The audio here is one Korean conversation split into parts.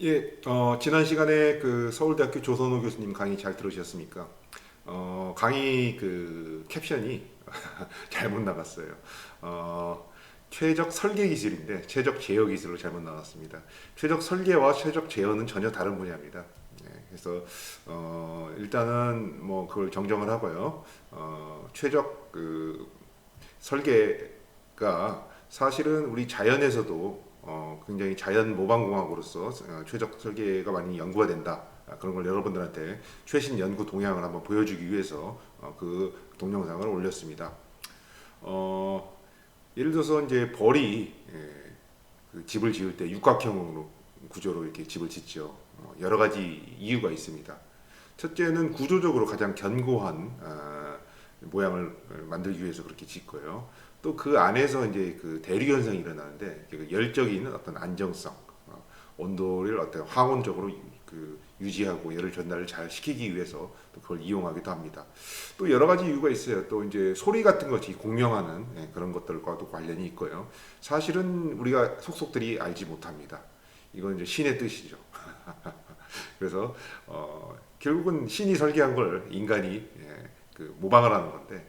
예, 지난 시간에 그 서울대학교 조선호 교수님 강의 잘 들으셨습니까? 강의 그 캡션이 잘못 나갔어요. 최적 설계 기술인데 최적 제어 기술로 잘못 나왔습니다. 최적 설계와 최적 제어는 전혀 다른 분야입니다. 그래서 일단은 뭐 그걸 정정을 하고요. 최적 그 설계가 사실은 우리 자연에서도 굉장히 자연 모방공학으로서 최적 설계가 많이 연구가 된다. 그런 걸 여러분들한테 최신 연구 동향을 한번 보여주기 위해서 그 동영상을 올렸습니다. 예를 들어서 이제 벌이 그 집을 지을 때 육각형으로 구조로 이렇게 집을 짓죠. 여러 가지 이유가 있습니다. 첫째는 구조적으로 가장 견고한 모양을 만들기 위해서 그렇게 짓고요. 또 그 안에서 이제 그 대류 현상이 일어나는데 그 열적인 어떤 안정성, 온도를 어떤 항온적으로 그 유지하고 열을 전달을 잘 시키기 위해서 또 그걸 이용하기도 합니다. 또 여러 가지 이유가 있어요. 또 이제 소리 같은 것이 공명하는 그런 것들과도 관련이 있고요. 사실은 우리가 속속들이 알지 못합니다. 이건 이제 신의 뜻이죠. 그래서 결국은 신이 설계한 걸 인간이 그 모방을 하는 건데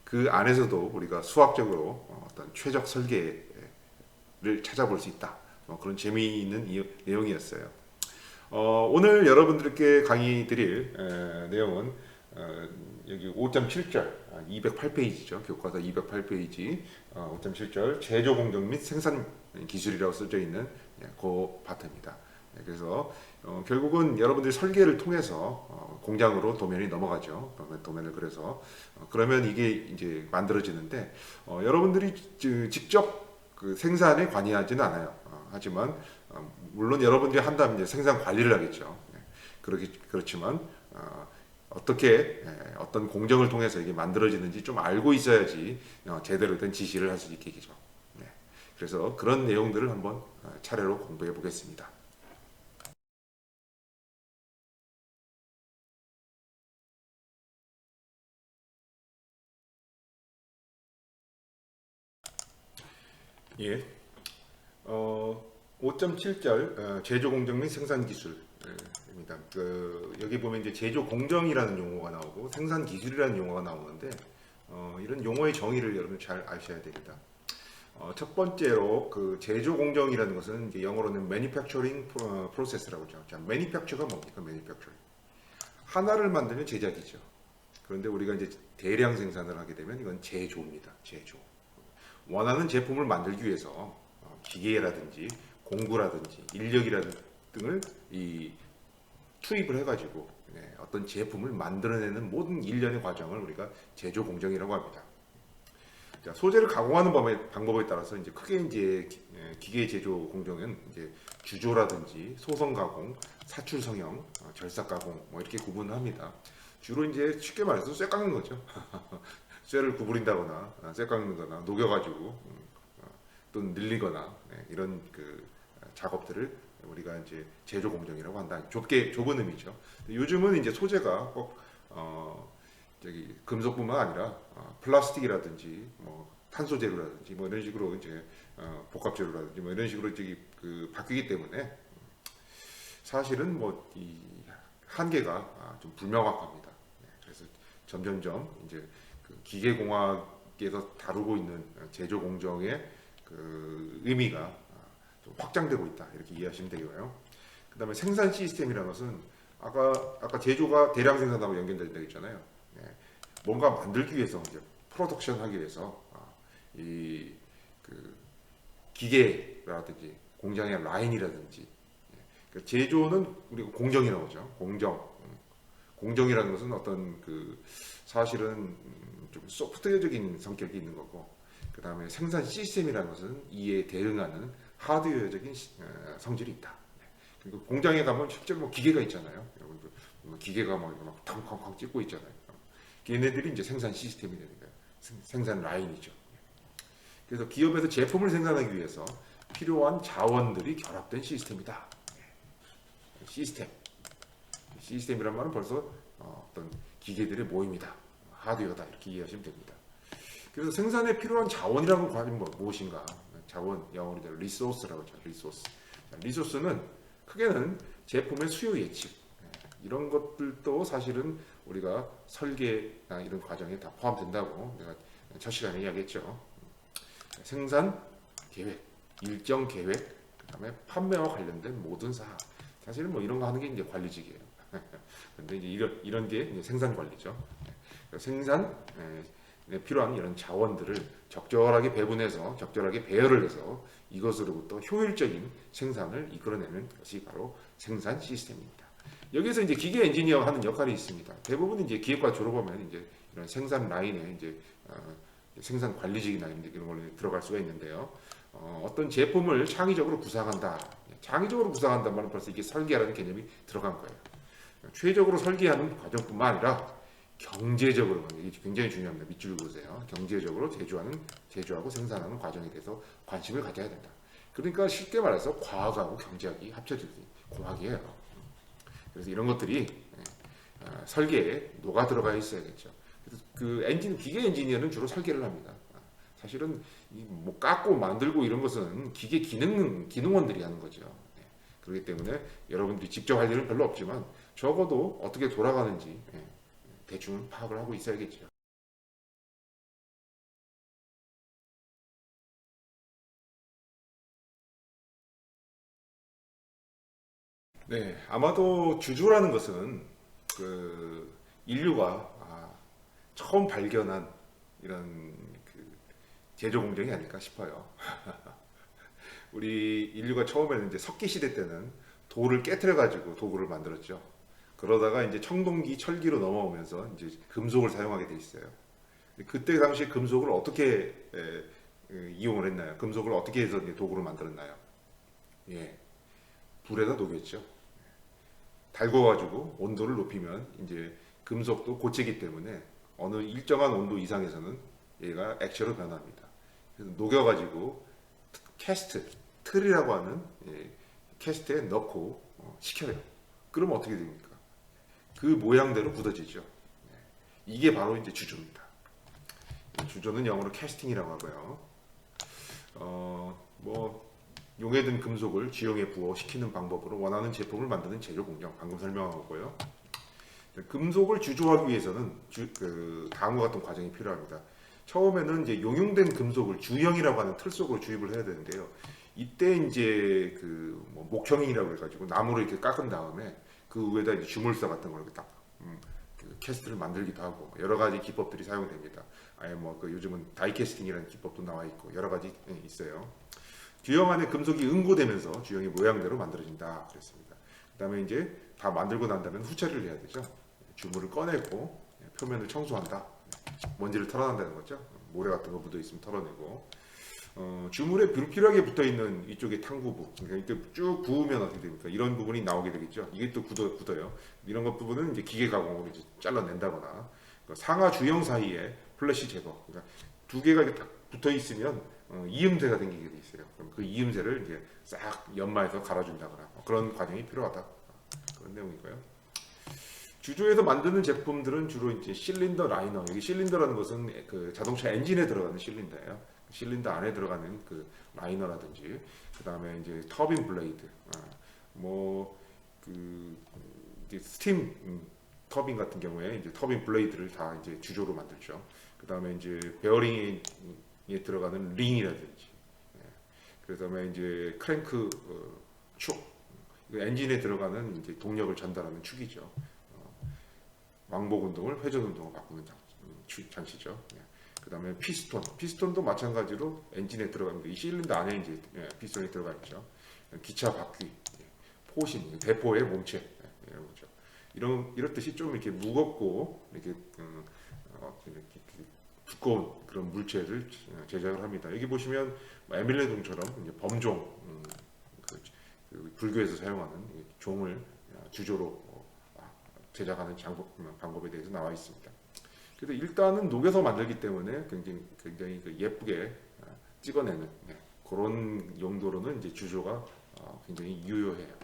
그 안에서도 우리가 수학적으로 어떤 최적 설계를 찾아볼 수 있다. 그런 재미있는 내용이었어요. 오늘 여러분들께 강의 드릴 내용은 여기 5.7절 208페이지죠. 교과서 208페이지 5.7절 제조 공정 및 생산 기술이라고 써져 있는 그 파트입니다. 그래서 결국은 여러분들이 설계를 통해서 공장으로 도면이 넘어가죠. 도면을 그래서 그러면 이게 이제 만들어지는데 여러분들이 직접 그 생산에 관여하지는 않아요. 하지만 물론 여러분들이 한다면 이제 생산 관리를 하겠죠. 그렇지만 어떻게 어떤 공정을 통해서 이게 만들어지는지 좀 알고 있어야지 제대로 된 지시를 할 수 있겠죠. 그래서 그런 내용들을 한번 차례로 공부해 보겠습니다. 예. 5.7절 제조 공정 및 생산 기술입니다. 여기 보면 이제 제조 공정이라는 용어가 나오고 생산 기술이라는 용어가 나오는데 이런 용어의 정의를 여러분 잘 아셔야 됩니다. 첫 번째로 그 제조 공정이라는 것은 이제 영어로는 manufacturing process라고 하죠. 자, manufacture가 뭡니까? manufacturing. 하나를 만들면 제작이죠. 그런데 우리가 이제 대량 생산을 하게 되면 이건 제조입니다. 제조. 원하는 제품을 만들기 위해서 기계라든지 공구라든지 인력이라든지 등을 투입을 해가지고 어떤 제품을 만들어내는 모든 일련의 과정을 우리가 제조 공정이라고 합니다. 자, 소재를 가공하는 방법에 따라서 이제 크게 이제 기계 제조 공정은 이제 주조라든지 소성 가공, 사출 성형, 절삭 가공 뭐 이렇게 구분합니다. 주로 이제 쉽게 말해서 쇠 깎는 거죠. 쇠를 구부린다거나 쇠 깎는거나 녹여가지고 또는 늘리거나 이런 그 작업들을 우리가 이제 제조 공정이라고 한다. 좁은 의미죠. 요즘은 이제 소재가 꼭 저기 금속뿐만 아니라 플라스틱이라든지 뭐 탄소 재료라든지 뭐 이런 식으로 이제 복합 재료라든지 뭐 이런 식으로 저기 그 바뀌기 때문에 사실은 뭐 이 한계가 좀 불명확합니다. 그래서 점점점 이제 그 기계공학에서 다루고 있는 제조 공정의 그 의미가 좀 확장되고 있다 이렇게 이해하시면 되고요. 그다음에 생산 시스템이라는 것은 아까 제조가 대량 생산하고 연결된다고 했잖아요. 뭔가 만들기 위해서 이제 프로덕션 하기 위해서 이그 기계라든지 공장의 라인이라든지 그러니까 제조는 우리가 공정이라고 하죠. 공정이라는 것은 어떤 그 사실은 좀 소프트웨어적인 성격이 있는 거고 그 다음에 생산 시스템이라는 것은 이에 대응하는 하드웨어적인 성질이 있다. 그리고 공장에 가면 실제로 뭐 기계가 있잖아요. 여러분들 뭐 기계가 막 탕탕탕 찍고 있잖아요. 걔네들이 이제 생산 시스템이 되는 거예요. 생산 라인이죠. 그래서 기업에서 제품을 생산하기 위해서 필요한 자원들이 결합된 시스템이다. 시스템이란 말은 벌써 어떤 기계들의 모임이다. 하드웨어다. 이렇게 이해하시면 됩니다. 그래서 생산에 필요한 자원이라는 과연 무엇인가? 자원, 영어로 리소스라고 하죠. 리소스. 리소스는 크게는 제품의 수요 예측, 이런 것들도 사실은 우리가 설계나 이런 과정에 다 포함된다고 내가 첫 시간에 이야기했죠. 생산 계획, 일정 계획, 그다음에 판매와 관련된 모든 사항. 사실은 뭐 이런 거 하는 게 이제 관리직이에요. 근데 이제 이런 게 이제 생산 관리죠. 생산에 필요한 이런 자원들을 적절하게 배분해서 적절하게 배열을 해서 이것으로부터 효율적인 생산을 이끌어내는 것이 바로 생산 시스템입니다. 여기서 이제 기계 엔지니어가 하는 역할이 있습니다. 대부분 이제 기획과 졸업하면 이제 이런 생산 라인에 이제 생산 관리직이나 이런 걸로 들어갈 수가 있는데요. 어떤 제품을 창의적으로 구상한다. 창의적으로 구상한다 말은 벌써 이게 설계라는 개념이 들어간 거예요. 최적으로 설계하는 과정뿐만 아니라 경제적으로, 이게 굉장히 중요합니다. 밑줄 그으세요. 경제적으로 제조하고 생산하는 과정에 대해서 관심을 가져야 된다. 그러니까 쉽게 말해서 과학하고 경제학이 합쳐질 때 공학이에요. 그래서 이런 것들이 설계에 녹아 들어가 있어야겠죠. 그래서 기계 엔지니어는 주로 설계를 합니다. 사실은 뭐 깎고 만들고 이런 것은 기계 기능원들이 하는 거죠. 그렇기 때문에 여러분들이 직접 할 일은 별로 없지만 적어도 어떻게 돌아가는지 대충 파악을 하고 있어야겠죠. 네, 아마도 주조라는 것은 그 인류가 처음 발견한 이런 그 제조 공정이 아닐까 싶어요. 우리 인류가 처음에는 이제 석기 시대 때는 돌을 깨트려 가지고 도구를 만들었죠. 그러다가 이제 청동기, 철기로 넘어오면서 이제 금속을 사용하게 돼 있어요. 그때 당시 금속을 어떻게 이용을 했나요? 금속을 어떻게 해서 이제 도구를 만들었나요? 예, 불에다 녹였죠. 달궈가지고 온도를 높이면 이제 금속도 고체기 때문에 어느 일정한 온도 이상에서는 얘가 액체로 변합니다. 그래서 녹여가지고 캐스트, 틀이라고 하는 캐스트에 넣고 식혀요. 그러면 어떻게 됩니까? 그 모양대로 굳어지죠. 이게 바로 이제 주조입니다. 주조는 영어로 캐스팅이라고 하고요. 뭐 용해든 금속을 지형에 부어시키는 방법으로 원하는 제품을 만드는 제조 공정, 방금 설명하고요. 금속을 주조하기 위해서는 다음과 같은 과정이 필요합니다. 처음에는 이제 용융된 금속을 주형이라고 하는 틀 속으로 주입을 해야 되는데요. 이때 이제 뭐 목형이라고 해가지고 나무를 이렇게 깎은 다음에 그 위에다 이제 주물사 같은 걸 이렇게 딱 캐스트를 만들기도 하고 여러 가지 기법들이 사용됩니다. 아예 뭐 요즘은 다이캐스팅이라는 기법도 나와 있고 여러 가지 있어요. 주형 안에 금속이 응고되면서 주형의 모양대로 만들어진다 그랬습니다. 그다음에 이제 다 만들고 난 다음에 후처리를 해야 되죠. 주물을 꺼내고 표면을 청소한다. 먼지를 털어낸다는 거죠. 모래 같은 거 묻어 있으면 털어내고 주물에 불필요하게 붙어 있는 이쪽에 탕구부, 그러니까 이렇게 쭉 부으면 어떻게 됩니까? 이런 부분이 나오게 되겠죠. 이게 또 굳어요. 이런 것 부분은 이제 기계 가공으로 이제 잘라낸다거나 상하 주형 사이에 플래시 제거. 그러니까 두 개가 이렇게 딱 붙어 있으면 이음새가 생기게 돼 있어요. 그럼 그 이음새를 이제 싹 연마해서 갈아준다거나 그런 과정이 필요하다. 그런 내용이고요. 주조에서 만드는 제품들은 주로 이제 실린더 라이너. 여기 실린더라는 것은 그 자동차 엔진에 들어가는 실린더예요. 실린더 안에 들어가는 그 라이너라든지, 그 다음에 이제 터빈 블레이드, 뭐그 스팀 터빈 같은 경우에 이제 터빈 블레이드를 다 이제 주조로 만들죠. 그 다음에 이제 베어링에 들어가는 링이라든지, 그 다음에 이제 크랭크 축, 엔진에 들어가는 이제 동력을 전달하는 축이죠. 왕복 운동을 회전 운동으로 바꾸는 장치죠. 그 다음에 피스톤도 마찬가지로 엔진에 들어갑니다. 이 실린더 안에 이제 피스톤이 들어가 있죠. 기차 바퀴, 포신, 대포의 몸체, 이런 거죠. 이렇듯이 좀 이렇게 무겁고 이렇게 두꺼운 그런 물체를 제작을 합니다. 여기 보시면 에밀레종처럼 범종, 불교에서 사용하는 종을 주조로 제작하는 방법에 대해서 나와 있습니다. 그래서 일단은 녹여서 만들기 때문에 굉장히 예쁘게 찍어내는 그런 용도로는 이제 주조가 굉장히 유효해요.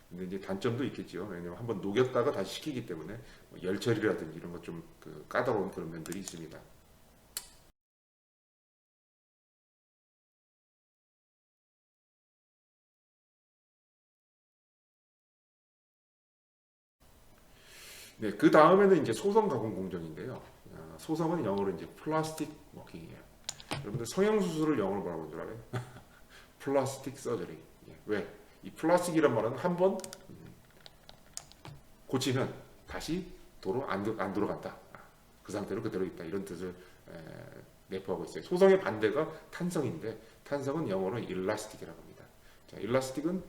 근데 이제 단점도 있겠죠. 왜냐하면 한번 녹였다가 다시 식히기 때문에 열 처리라든지 이런 것 좀 까다로운 그런 면들이 있습니다. 네, 그 다음에는 이제 소성 가공 공정인데요. 소성은 영어로 이제 플라스틱 워킹이에요. 여러분들 성형 수술을 영어로 뭐라고 하는 줄 알아요? 플라스틱 서저리. 왜? 이 플라스틱이란 말은 한번 고치면 다시 도로 안 들어간다. 그 상태로 그대로 있다. 이런 뜻을 내포하고 있어요. 소성의 반대가 탄성인데 탄성은 영어로 일라스틱이라고 합니다. 자, 일라스틱은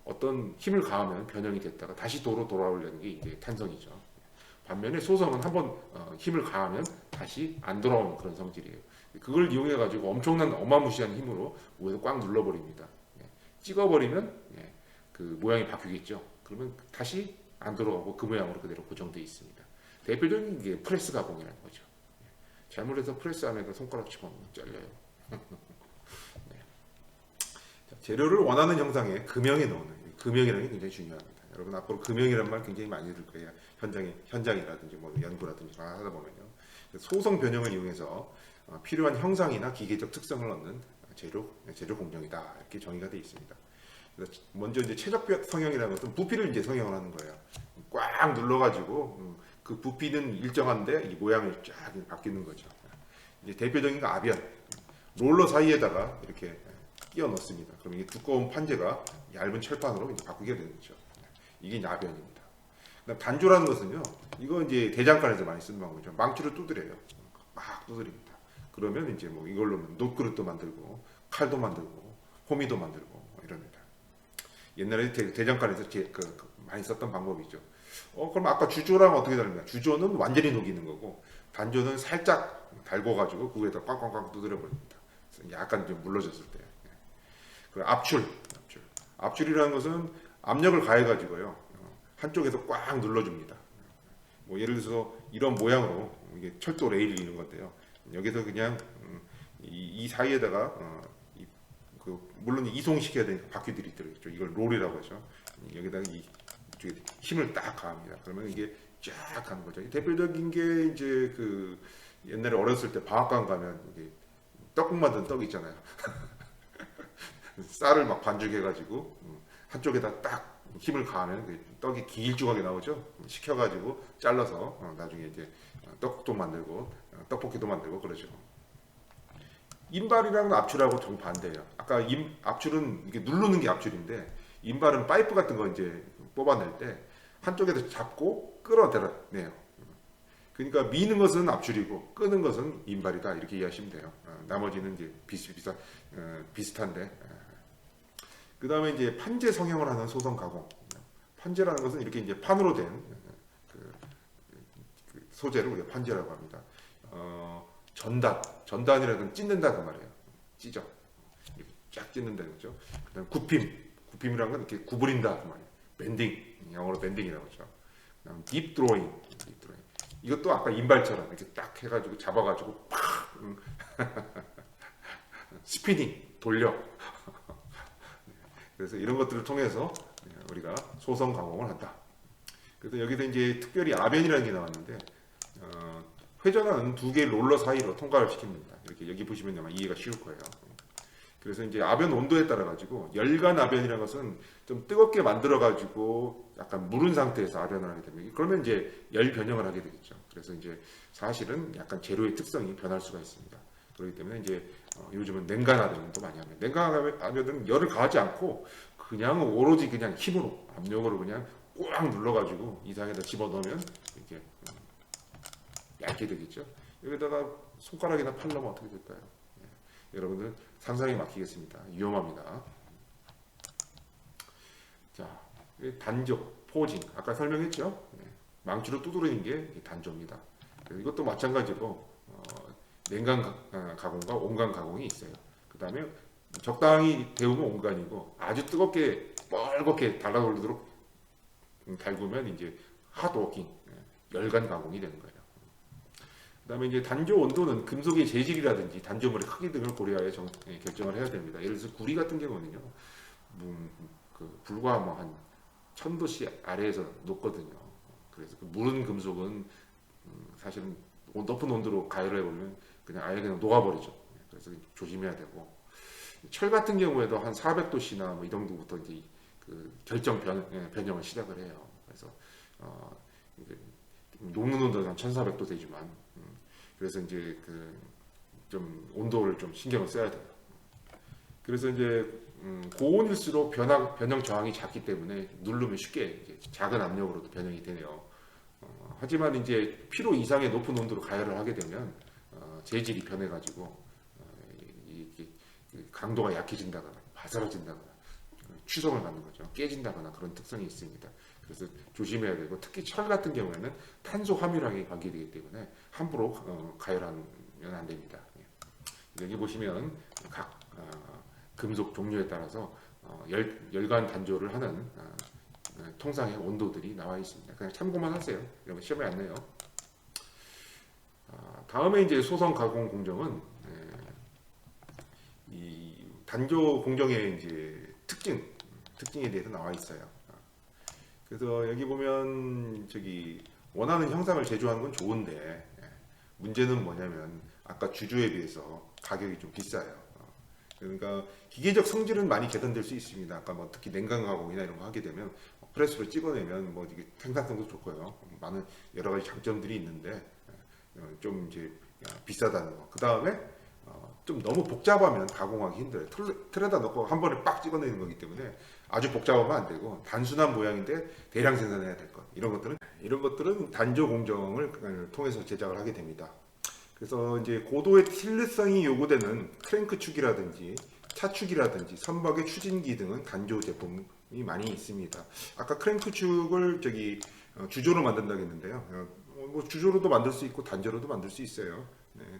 어떤 힘을 가하면 변형이 됐다가 다시 도로 돌아오려는 게 이제 탄성이죠. 반면에 소성은 한번 힘을 가하면 다시 안 돌아오는 그런 성질이에요. 그걸 이용해 가지고 엄청난 어마무시한 힘으로 위에서 꽉 눌러버립니다. 찍어버리면 그 모양이 바뀌겠죠. 그러면 다시 안 돌아가고 그 모양으로 그대로 고정되어 있습니다. 대표적인 게 프레스 가공이라는 거죠. 잘못해서 프레스 안에다 손가락 치면 잘려요. 네. 자, 재료를 원하는 형상에 금형에 넣는 금형이라는 게 굉장히 중요합니다. 여러분 앞으로 금형이라는 말 굉장히 많이 들을 거예요. 현장이라든지 뭐 연구라든지 하다 보면요. 소성 변형을 이용해서 필요한 형상이나 기계적 특성을 얻는 재료 공정이다 이렇게 정의가 되어 있습니다. 그래서 먼저 이제 최적 성형이라는 것은 부피를 이제 성형을 하는 거예요. 꽉 눌러가지고 그 부피는 일정한데 이 모양이 쫙 바뀌는 거죠. 이제 대표적인 거 아변, 롤러 사이에다가 이렇게 끼워 넣습니다. 그럼 이게 두꺼운 판재가 얇은 철판으로 이제 바꾸게 되는 거죠. 이게 이제 아변입니다. 그다음 단조라는 것은요, 이거 이제 대장간에서 많이 쓰는 방법이죠. 망치로 두드려요. 막 두드립니다. 그러면 이제 뭐 이걸로 놋그릇도 만들고 칼도 만들고 호미도 만들고 뭐 이럽니다. 옛날에 대장간에서 많이 썼던 방법이죠. 그럼 아까 주조랑 어떻게 다릅니까? 주조는 완전히 녹이는 거고 단조는 살짝 달궈가지고 그 위에다 꽝꽝꽝 두드려 버립니다. 약간 좀 물러졌을 때. 그리고 압출이라는 것은 압력을 가해가지고요 한쪽에서 꽉 눌러줍니다. 뭐 예를 들어서 이런 모양으로 이게 철도 레일이 있는 건데요. 여기서 그냥 이 사이에다가 물론 이송시켜야 되니까 바퀴들이 들어있죠. 이걸 롤이라고 하죠. 여기다가 이쪽에 힘을 딱 가합니다. 그러면 이게 쫙 가는 거죠. 대표적인 게 이제 그 옛날에 어렸을 때 방앗간 가면 이게 떡국 만든 떡 있잖아요. 쌀을 막 반죽해가지고 한쪽에다 딱 힘을 가하면 떡이 길쭉하게 나오죠. 식혀가지고 잘라서 나중에 이제 떡국도 만들고 떡볶이도 만들고 그러죠. 인발이랑 압출하고 정반대예요. 아까 압출은 이게 누르는 게 압출인데 인발은 파이프 같은 거 이제 뽑아낼 때 한쪽에서 잡고 끌어내요. 그러니까 미는 것은 압출이고 끄는 것은 인발이다 이렇게 이해하시면 돼요. 나머지는 이제 비슷한데. 그 다음에 이제 판재 성형을 하는 소성 가공. 판재라는 것은 이렇게 이제 판으로 된 그 소재를 우리가 판재라고 합니다. 전단이라는 건 찢는다 그 말이에요. 찢어. 이렇게 쫙 찢는다는 거죠. 그다음 굽힘이라는 건 이렇게 구부린다 그 말이에요. 밴딩, 영어로 밴딩이라고 하죠. 그다음 딥 드로잉. 이것도 아까 인발처럼 이렇게 딱 해가지고 잡아가지고 팍 스피닝 돌려. 그래서 이런 것들을 통해서 우리가 소성 가공을 한다. 그래서 여기서 이제 특별히 아변이라는 게 나왔는데 회전하는 두 개의 롤러 사이로 통과를 시킵니다. 이렇게 여기 보시면 아마 이해가 쉬울 거예요. 그래서 이제 아변 온도에 따라 가지고 열간 아변이라는 것은 좀 뜨겁게 만들어 가지고 약간 무른 상태에서 아변을 하게 됩니다. 그러면 이제 열 변형을 하게 되겠죠. 그래서 이제 사실은 약간 재료의 특성이 변할 수가 있습니다. 그렇기 때문에 이제 요즘은 냉간 아변도 많이 합니다. 냉간 아변은 열을 가하지 않고 그냥 오로지 그냥 힘으로 압력으로 그냥 꽉 눌러가지고 이상에다 집어넣으면 이렇게 얇게 되겠죠. 여기다가 손가락이나 팔 넣으면 어떻게 될까요? 여러분들 상상이 막히겠습니다. 위험합니다. 자, 단조, 포징 아까 설명했죠. 망치로 두드리는 게 단조입니다. 이것도 마찬가지로 냉간 가공과 온간 가공이 있어요. 그 다음에 적당히 데우면 온간이고 아주 뜨겁게 뻘겋게 달아오르도록 달구면 이제 핫워킹, 열간 가공이 되는 거예요. 그 다음에 이제 단조 온도는 금속의 재질이라든지 단조물의 크기 등을 고려하여 결정을 해야 됩니다. 예를 들어서 구리 같은 경우는요, 불과 뭐 한 1000도씨 아래에서 녹거든요. 그래서 그 무른 금속은 사실은 높은 온도로 가열을 해보면 그냥 녹아버리죠. 그래서 조심해야 되고, 철 같은 경우에도 한 400도씨나 뭐 이 정도부터 이제 그 결정 변형을 시작을 해요. 그래서 녹는 온도는 한 1400도 되지만 그래서 이제 그 좀 온도를 좀 신경을 써야 돼요. 그래서 이제 고온일수록 변형 저항이 작기 때문에 누르면 쉽게 이제 작은 압력으로도 변형이 되네요. 하지만 이제 필요 이상의 높은 온도로 가열을 하게 되면 재질이 변해가지고 강도가 약해진다거나 바사라진다거나 취성을 갖는 거죠. 깨진다거나 그런 특성이 있습니다. 그래서 조심해야 되고 특히 철 같은 경우에는 탄소 함유량이 관계되기 때문에 함부로 가열하면 안 됩니다. 여기 보시면 각 금속 종류에 따라서 열간 단조를 하는 통상의 온도들이 나와 있습니다. 그냥 참고만 하세요. 이런 거 시험에 안 내요. 다음에 이제 소성 가공 공정은 이 단조 공정의 이제 특징에 대해서 나와 있어요. 그래서 여기 보면 저기 원하는 형상을 제조하는 건 좋은데 문제는 뭐냐면 아까 주조에 비해서 가격이 좀 비싸요. 그러니까 기계적 성질은 많이 개선될 수 있습니다. 아까 뭐 특히 냉각 가공이나 이런 거 하게 되면 프레스로 찍어내면 뭐 이게 생산성도 좋고요. 많은 여러 가지 장점들이 있는데 좀 이제 비싸다는 거. 그 다음에 좀 너무 복잡하면 가공하기 힘들어요. 틀에다 넣고 한 번에 빡 찍어내는 거기 때문에 아주 복잡하면 안 되고 단순한 모양인데 대량 생산해야 될 것. 이런 것들은 단조 공정을 통해서 제작을 하게 됩니다. 그래서 이제 고도의 틸르성이 요구되는 크랭크축이라든지 차축이라든지 선박의 추진기 등은 단조 제품이 많이 있습니다. 아까 크랭크축을 주조로 만든다고 했는데요. 뭐 주조로도 만들 수 있고 단조로도 만들 수 있어요.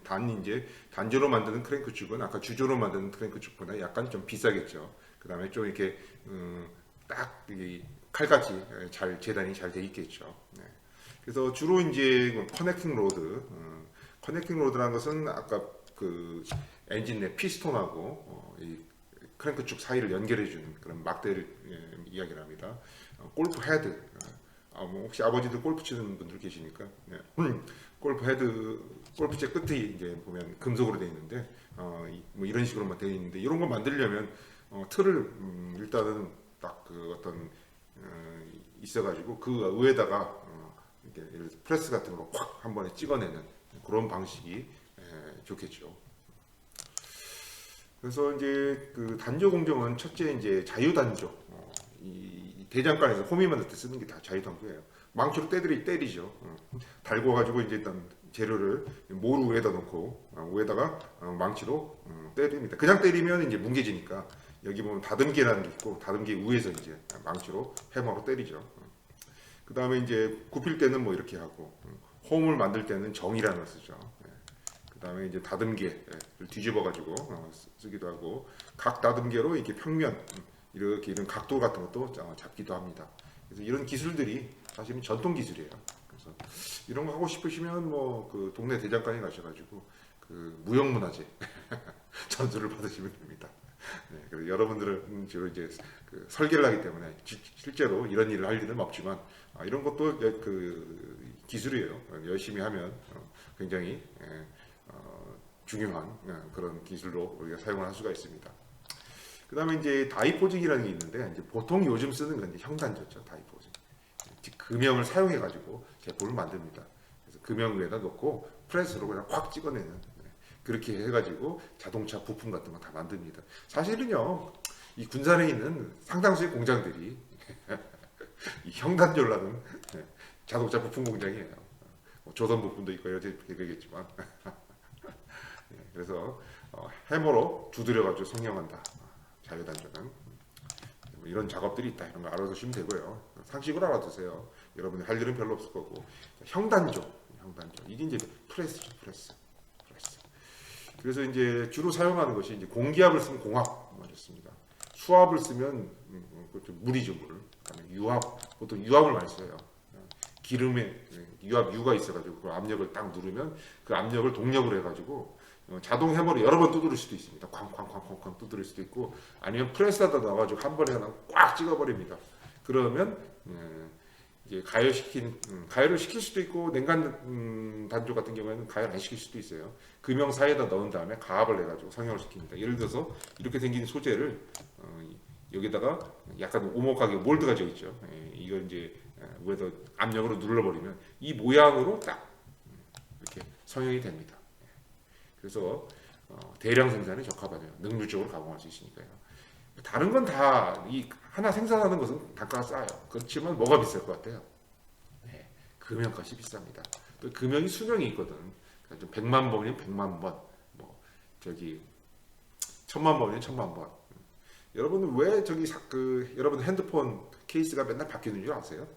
단 이제 단조로 만드는 크랭크축은 아까 주조로 만드는 크랭크축보다 약간 좀 비싸겠죠. 그 다음에 좀 이렇게 딱 칼같이 잘 재단이 잘 돼 있겠죠. 그래서 주로 이제 커넥팅 로드라는 것은 아까 그 엔진 내 피스톤하고 이 크랭크축 사이를 연결해주는 그런 막대를 이야기를 합니다. 골프 헤드, 뭐 혹시 아버지들 골프 치는 분들 계시니까 골프 헤드, 골프채 끝이 이제 보면 금속으로 되어 있는데 뭐 이런 식으로만 되어 있는데 이런 거 만들려면 틀을 일단은 딱 그 어떤 있어가지고 그 위에다가 이렇게 프레스 같은 거 확 한 번에 찍어내는 그런 방식이 좋겠죠. 그래서 이제 그 단조 공정은 첫째 이제 자유 단조, 이 대장간에서 호미 만들 때 쓰는 게 다 자유 단조예요. 망치로 때리죠. 달궈 가지고 이제 일단 재료를 모루 위에다 놓고 위에다가 망치로 때립니다. 그냥 때리면 이제 뭉개지니까 여기 보면 다듬기라는 게 있고 다듬기 위에서 이제 망치로 해머로 때리죠. 그 다음에 이제 굽힐 때는 뭐 이렇게 하고 홈을 만들 때는 정이라는 걸 쓰죠. 그 다음에 이제 다듬개를 뒤집어 가지고 쓰기도 하고 각 다듬개로 이렇게 평면 이렇게 이런 각도 같은 것도 잡기도 합니다. 그래서 이런 기술들이 사실은 전통 기술이에요. 그래서 이런 거 하고 싶으시면 뭐 그 동네 대장간에 가셔가지고 그 무형문화재 전수를 받으시면 됩니다. 그래서 여러분들은 주로 이제 그 설계를 하기 때문에 실제로 이런 일을 할 일은 없지만 이런 것도 그 기술이에요. 열심히 하면 굉장히 중요한 그런 기술로 우리가 사용을 할 수가 있습니다. 그 다음에 이제 다이포징이라는 게 있는데 이제 보통 요즘 쓰는 건 이제 형단조죠. 다이포징. 즉 금형을 사용해 가지고 제품을 만듭니다. 그래서 금형 위에다 놓고 프레스로 그냥 확 찍어내는 그렇게 해가지고 자동차 부품 같은 거 다 만듭니다. 사실은요 이 군산에 있는 상당수의 공장들이 이 형단조라는 자동차 부품 공장이에요. 조선 부품도 있고 여러 되겠지만 그래서 해머로 두드려가지고 성형한다. 자유단조는 이런 작업들이 있다. 이런 거 알아두시면 되고요. 상식으로 알아두세요. 여러분들 할 일은 별로 없을 거고. 형단조 이게 이제 프레스죠. 프레스. 그래서 이제 주로 사용하는 것이 이제 공기압을 쓰면 공압 맞습니다. 수압을 쓰면 물이죠, 물을. 그다음에 유압, 보통 유압을 많이 써요. 기름에 유압유가 있어가지고 그 압력을 딱 누르면 그 압력을 동력으로 해가지고 자동 해머로 여러 번 두드릴 수도 있습니다. 쾅쾅쾅쾅 두드릴 수도 있고 아니면 프레스에다 넣어가지고 한 번에 하나 꽉 찍어버립니다. 그러면 이제 가열을 시킬 수도 있고 냉간 단조 같은 경우에는 가열 안 시킬 수도 있어요. 금형 사이에다 넣은 다음에 가압을 해가지고 성형을 시킵니다. 예를 들어서 이렇게 생긴 소재를 여기다가 약간 오목하게 몰드가 져 있죠. 이거 이제 위에서 압력으로 눌러버리면 이 모양으로 딱 이렇게 성형이 됩니다. 그래서 대량 생산에 적합하죠. 능률적으로 가공할 수 있으니까요. 다른 건 다 이 하나 생산하는 것은 단가가 싸요. 그렇지만 뭐가 비쌀 것 같아요? 네, 금형값이 비쌉니다. 또 금형이 수명이 있거든. 그러니까 100만 번이면 100만 번, 뭐 저기 1000만 번이면 1000만 번. 여러분은 왜 저기 여러분 핸드폰 케이스가 맨날 바뀌는 줄 아세요?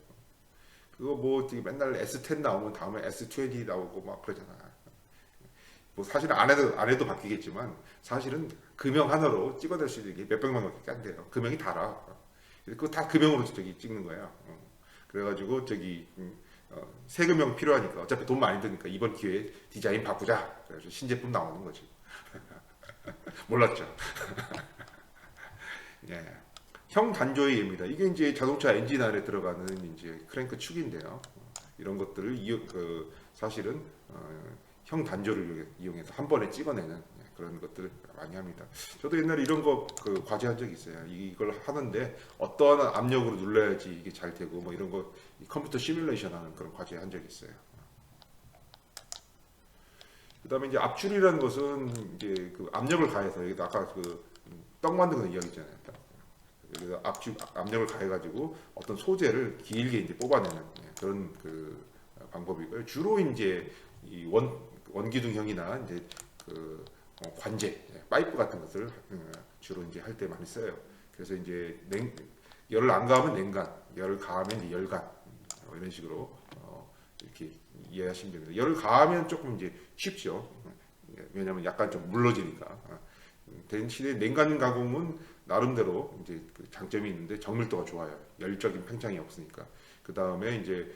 그거 뭐 맨날 S10 나오면 다음에 S20 나오고 막 그러잖아. 뭐 사실은 안 해도 바뀌겠지만 사실은 금형 하나로 찍어낼 수 있는 게 몇백만 원밖에 안 돼요. 금형이 달아. 그거 다 금형으로 저기 찍는 거야. 그래가지고 저기 새 금형 필요하니까 어차피 돈 많이 드니까 이번 기회에 디자인 바꾸자. 그래서 신제품 나오는 거지. 몰랐죠? 예. 형 단조의 예입니다. 이게 이제 자동차 엔진 안에 들어가는 이제 크랭크 축인데요. 이런 것들을 사실은 형 단조를 이용해서 한 번에 찍어내는 그런 것들을 많이 합니다. 저도 옛날에 이런 거 과제한 적이 있어요. 이걸 하는데 어떠한 압력으로 눌러야지 이게 잘 되고 뭐 이런 거 컴퓨터 시뮬레이션 하는 그런 과제 한 적이 있어요. 그다음에 이제 압출이라는 것은 이제 압력을 가해서 여기 아까 떡 만드는 이야기 있잖아요. 그래서 압력을 가해가지고 어떤 소재를 길게 이제 뽑아내는 그런 방법이고요. 주로 이제 이 원기둥형이나 이제 관제, 파이프 같은 것을 주로 이제 할 때 많이 써요. 그래서 이제 열을 안 가하면 냉간, 열을 가하면 이제 열간 이런 식으로 이렇게 이해하시면 됩니다. 열을 가하면 조금 이제 쉽죠. 왜냐하면 약간 좀 물러지니까. 대신에 냉간 가공은 나름대로 이제 장점이 있는데 정밀도가 좋아요. 열적인 팽창이 없으니까. 그 다음에 이제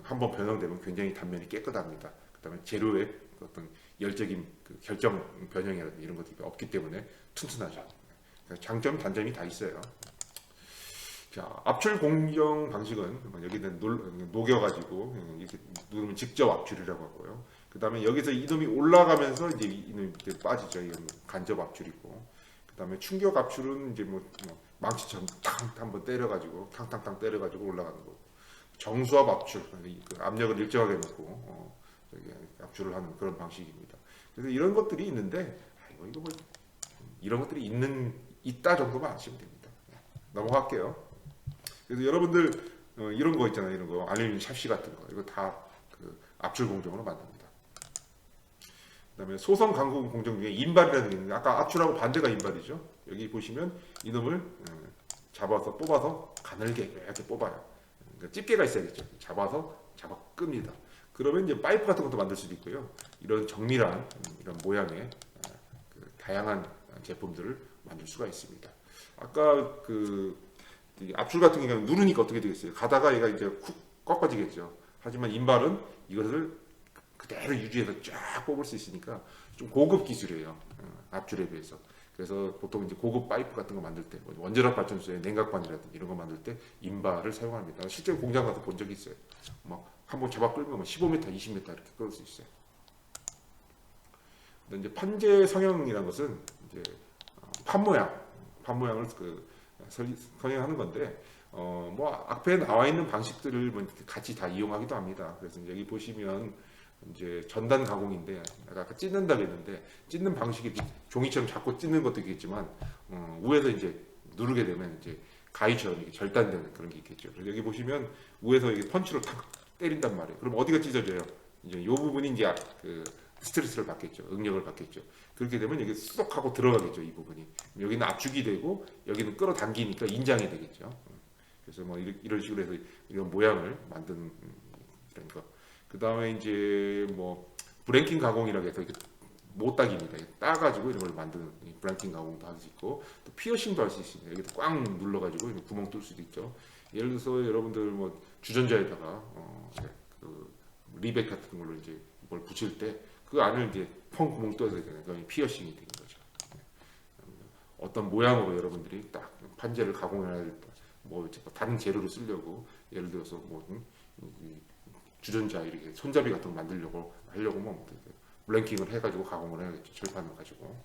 한번 변형되면 굉장히 단면이 깨끗합니다. 그 다음에 재료의 어떤 열적인 결정 변형이라든지 이런 것들이 없기 때문에 튼튼하죠. 장점, 단점이 다 있어요. 자, 압출 공정 방식은 여기는 녹여가지고 이렇게 누르면 직접 압출이라고 하고요. 그 다음에 여기서 이놈이 올라가면서 이제 이놈이 빠지죠. 이건 간접 압출이고. 그 다음에 충격 압출은 이제 뭐 망치처럼 탕 한번 때려가지고 탕탕탕 때려가지고 올라가는 거고. 정수압 압출, 압력을 일정하게 놓고 압출을 하는 그런 방식입니다. 그래서 이런 것들이 있는데 이거 뭐 이런 것들이 있다 정도만 아시면 됩니다. 넘어갈게요. 그래서 여러분들 이런 거 있잖아요. 이런 거 알루미늄 샤시 같은 거 이거 다 압출 공정으로 만듭니다. 그다음에 소성 강공 공정 중에 인발이라는 게 있는데 아까 압출하고 반대가 인발이죠. 여기 보시면 이놈을 잡아서 뽑아서 가늘게 이렇게 뽑아요. 그러니까 집게가 있어야겠죠. 잡아 끕니다. 그러면 이제 파이프 같은 것도 만들 수도 있고요. 이런 정밀한 이런 모양의 다양한 제품들을 만들 수가 있습니다. 아까 이 압출 같은 경우는 누르니까 어떻게 되겠어요? 가다가 얘가 이제 쿡 꺾어지겠죠. 하지만 인발은 이것을 그대로 유지해서 쫙 뽑을 수 있으니까 좀 고급 기술이에요. 압출에 비해서. 그래서 보통 이제 고급 파이프 같은 거 만들 때, 원자력 발전소의 냉각관이라든지 이런 거 만들 때 인발을 사용합니다. 실제 공장 가서 본 적이 있어요. 막 한번 잡아 끌면 15m, 20m 이렇게 끌 수 있어요. 근데 이제 판재 성형이라는 것은 이제 판 모양을 성형하는 건데, 뭐 앞에 나와 있는 방식들을 뭐 같이 다 이용하기도 합니다. 그래서 여기 보시면 이제 전단 가공인데 아까 찢는다고 했는데 찢는 방식이 종이처럼 잡고 찢는 것도 있겠지만 위에서 이제 누르게 되면 이제 가위처럼 이렇게 절단되는 그런 게 있겠죠. 그래서 여기 보시면 위에서 이게 펀치로 탁 때린단 말이에요. 그럼 어디가 찢어져요? 이제 이 부분이 이제 스트레스를 받겠죠. 응력을 받겠죠. 그렇게 되면 여기 수덕하고 들어가겠죠. 이 부분이. 여기는 압축이 되고 여기는 끌어당기니까 인장이 되겠죠. 그래서 뭐 이런 식으로 해서 이런 모양을 만드는 이런 거. 그 다음에 이제 뭐 브랭킹 가공이라고 해서 못따기입니다. 따가지고 이런 걸 만드는 브랭킹 가공도 할 수 있고 또 피어싱도 할 수 있습니다. 여기도 꽉 눌러가지고 구멍 뚫을 수도 있죠. 예를 들어서 여러분들 뭐 주전자에다가 리벳 같은 걸로 이제 뭘 붙일 때 그 안을 이제 펑 구멍 뚫어야 되잖아요. 그게 피어싱이 되는 거죠. 어떤 모양으로 여러분들이 딱 판재를 가공할 때 뭐 다른 재료를 쓰려고 예를 들어서 뭐 주전자 이렇게 손잡이 같은 거 만들려고 하려고 뭐 블랭킹을 해가지고 가공을 해야겠죠. 철판을 가지고.